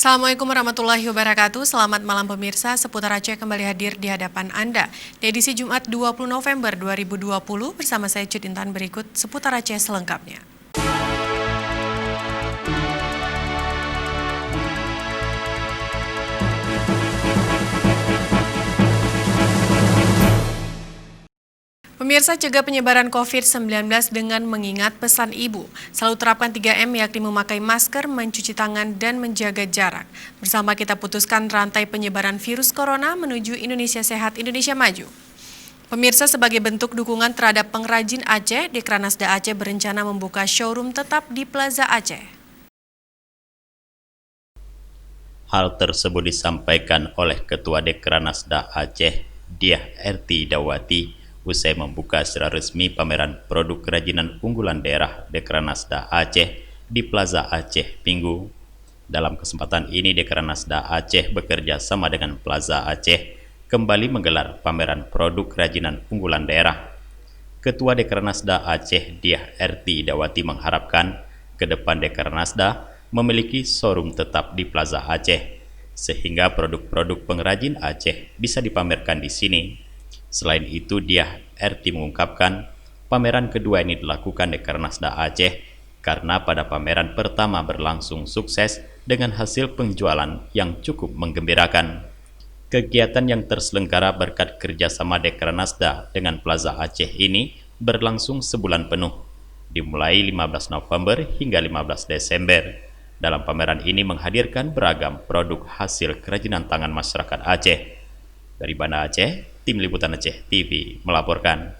Assalamualaikum warahmatullahi wabarakatuh. Selamat malam pemirsa, Seputar Aceh kembali hadir di hadapan Anda. Di edisi Jumat 20 November 2020 bersama saya Cud Intan, berikut Seputar Aceh selengkapnya. Pemirsa, cegah penyebaran COVID-19 dengan mengingat pesan ibu. Selalu terapkan 3M, yakni memakai masker, mencuci tangan, dan menjaga jarak. Bersama kita putuskan rantai penyebaran virus corona menuju Indonesia Sehat, Indonesia Maju. Pemirsa, sebagai bentuk dukungan terhadap pengrajin Aceh, Dekranasda Aceh berencana membuka showroom tetap di Plaza Aceh. Hal tersebut disampaikan oleh Ketua Dekranasda Aceh, Diah Erti Dawati, usai membuka secara resmi pameran produk kerajinan unggulan daerah Dekranasda Aceh di Plaza Aceh Minggu. Dalam kesempatan ini, Dekranasda Aceh bekerja sama dengan Plaza Aceh kembali menggelar pameran produk kerajinan unggulan daerah. Ketua Dekranasda Aceh, Diah Erti Dawati, mengharapkan ke depan Dekranasda memiliki showroom tetap di Plaza Aceh, sehingga produk-produk pengrajin Aceh bisa dipamerkan di sini. Selain itu, Diah Erti mengungkapkan pameran kedua ini dilakukan Dekranasda Aceh karena pada pameran pertama berlangsung sukses dengan hasil penjualan yang cukup menggembirakan. Kegiatan yang terselenggara berkat kerjasama Dekranasda dengan Plaza Aceh ini berlangsung sebulan penuh, dimulai 15 November hingga 15 Desember. Dalam pameran ini menghadirkan beragam produk hasil kerajinan tangan masyarakat Aceh. Dari Banda Aceh, Tim Liputan Aceh TV melaporkan.